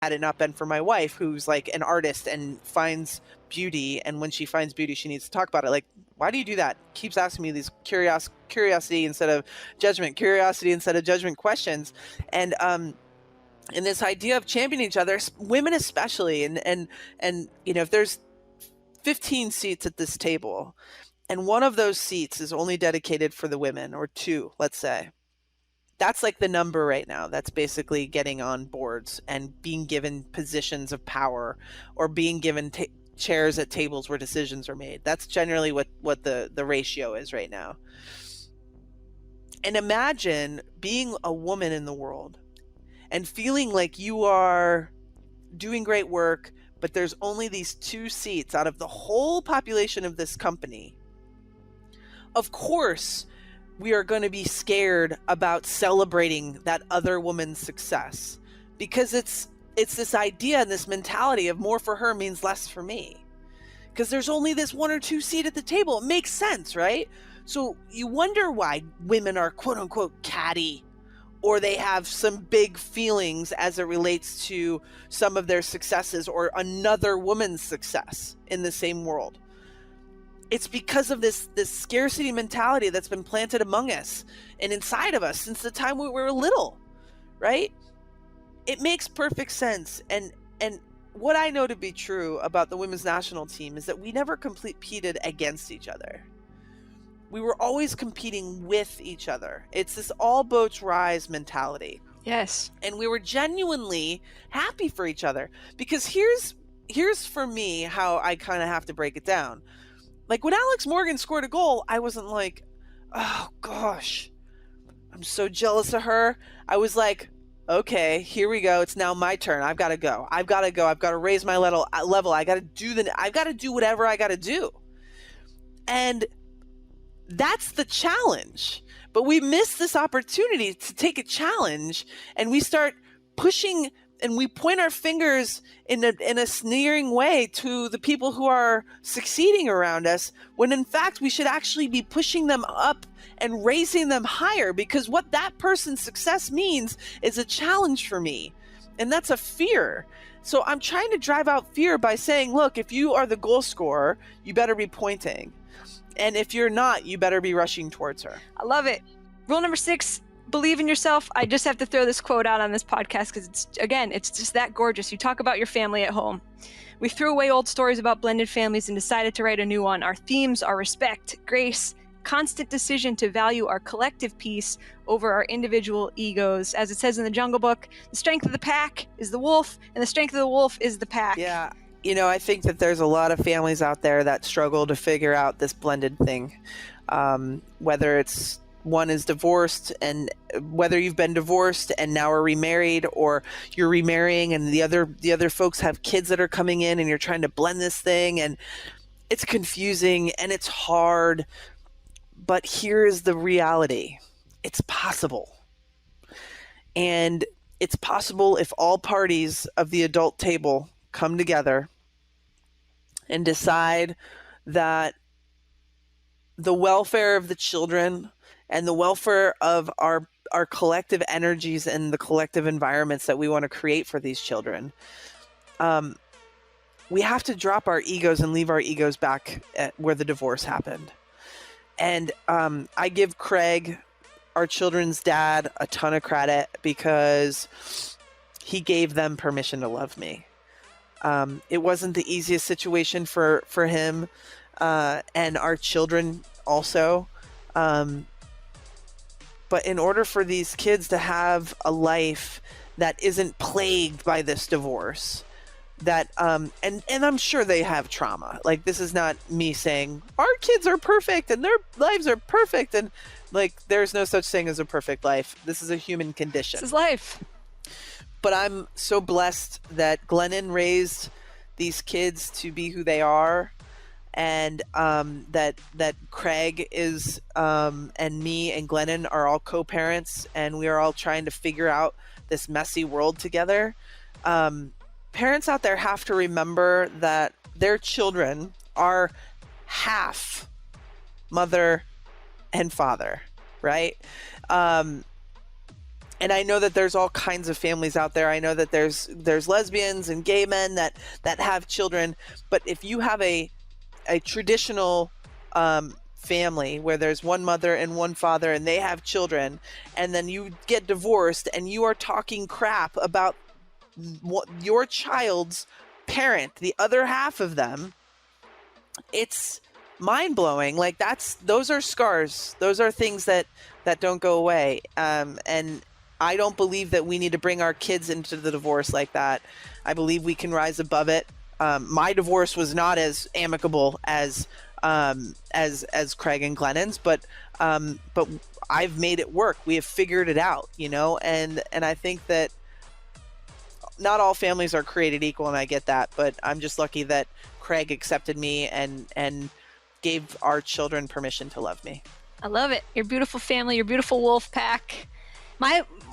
had it not been for my wife, who's like an artist and finds beauty. And when she finds beauty, she needs to talk about it. Like, why do you do that? Keeps asking me these curiosity instead of judgment, curiosity instead of judgment questions. And this idea of championing each other, women especially, and if there's 15 seats at this table, and one of those seats is only dedicated for the women, or 2, let's say, that's like the number right now. That's basically getting on boards and being given positions of power, or being given chairs at tables where decisions are made. That's generally what the ratio is right now. And imagine being a woman in the world and feeling like you are doing great work, but there's only these 2 seats out of the whole population of this company. Of course, we are going to be scared about celebrating that other woman's success, because it's this idea and this mentality of more for her means less for me, because there's only this 1 or 2 seat at the table. It makes sense, right? So you wonder why women are quote unquote catty, or they have some big feelings as it relates to some of their successes or another woman's success in the same world. It's because of this scarcity mentality that's been planted among us and inside of us since the time we were little, right? It makes perfect sense. And what I know to be true about the women's national team is that we never competed against each other. We were always competing with each other. It's this all boats rise mentality. Yes. And we were genuinely happy for each other, because here's for me how I kind of have to break it down. Like when Alex Morgan scored a goal, I wasn't like, oh gosh, I'm so jealous of her. I was like, okay, here we go. It's now my turn. I've got to go. I've got to raise my level. I've got to do whatever I got to do. And that's the challenge. But we miss this opportunity to take a challenge, and we start pushing, and we point our fingers in a sneering way to the people who are succeeding around us, when in fact we should actually be pushing them up and raising them higher, because what that person's success means is a challenge for me, and that's a fear. So I'm trying to drive out fear by saying, look, if you are the goal scorer, you better be pointing. And if you're not, you better be rushing towards her. I love it. Rule number 6, believe in yourself. I just have to throw this quote out on this podcast because it's just that gorgeous. You talk about your family at home. We threw away old stories about blended families and decided to write a new one. Our themes are respect, grace, constant decision to value our collective peace over our individual egos. As it says in the Jungle Book, the strength of the pack is the wolf, and the strength of the wolf is the pack. Yeah. I think that there's a lot of families out there that struggle to figure out this blended thing. Whether it's one is divorced, and whether you've been divorced and now are remarried, or you're remarrying and the other folks have kids that are coming in, and you're trying to blend this thing, and it's confusing and it's hard. But here's the reality. It's possible. And it's possible if all parties of the adult table come together and decide that the welfare of the children and the welfare of our collective energies and the collective environments that we want to create for these children, we have to drop our egos and leave our egos back at where the divorce happened. And I give Craig, our children's dad, a ton of credit, because he gave them permission to love me. It wasn't the easiest situation for him and our children also. But in order for these kids to have a life that isn't plagued by this divorce, that and I'm sure they have trauma. Like, this is not me saying our kids are perfect and their lives are perfect, and like there's no such thing as a perfect life. This is a human condition. This is life. But I'm so blessed that Glennon raised these kids to be who they are, and that Craig is and me and Glennon are all co-parents, and we are all trying to figure out this messy world together. Parents out there have to remember that their children are half mother and father, right? And I know that there's all kinds of families out there. I know that there's lesbians and gay men that have children. But if you have a traditional family where there's one mother and one father and they have children, and then you get divorced and you are talking crap about your child's parent, the other half of them, it's mind-blowing. Like, those are scars. Those are things that don't go away. And I don't believe that we need to bring our kids into the divorce like that. I believe we can rise above it. My divorce was not as amicable as Craig and Glennon's, but I've made it work. We have figured it out, and I think that not all families are created equal, and I get that, but I'm just lucky that Craig accepted me and gave our children permission to love me. I love it. Your beautiful family, your beautiful wolf pack.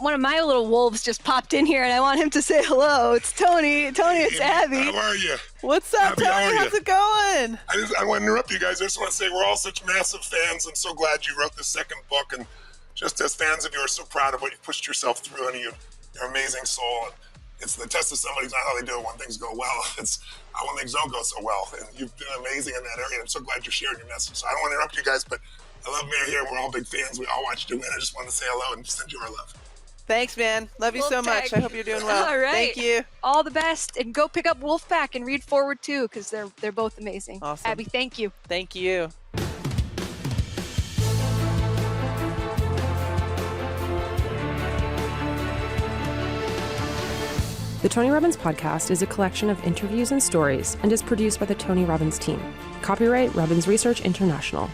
One of my little wolves just popped in here, and I want him to say hello. It's Tony. Tony, it's Abby. How are you? What's up, Abby, Tony? How's it going? I want to interrupt you guys. I just want to say we're all such massive fans. I'm so glad you wrote this second book, and just as fans of you are so proud of what you pushed yourself through, and you're an amazing soul. And it's the test of somebody's not how they do it when things go well. It's how when things don't go so well. And you've been amazing in that area. I'm so glad you're sharing your message. So I don't want to interrupt you guys, but I love Mayor here. We're all big fans. We all watched you win. I just wanted to say hello and send you our love. Thanks, man. Love you so much. I hope you're doing well. All right. Thank you. All the best. And go pick up Wolfpack and read Forward too, because they're both amazing. Awesome. Abby, thank you. Thank you. The Tony Robbins Podcast is a collection of interviews and stories and is produced by the Tony Robbins team. Copyright Robbins Research International.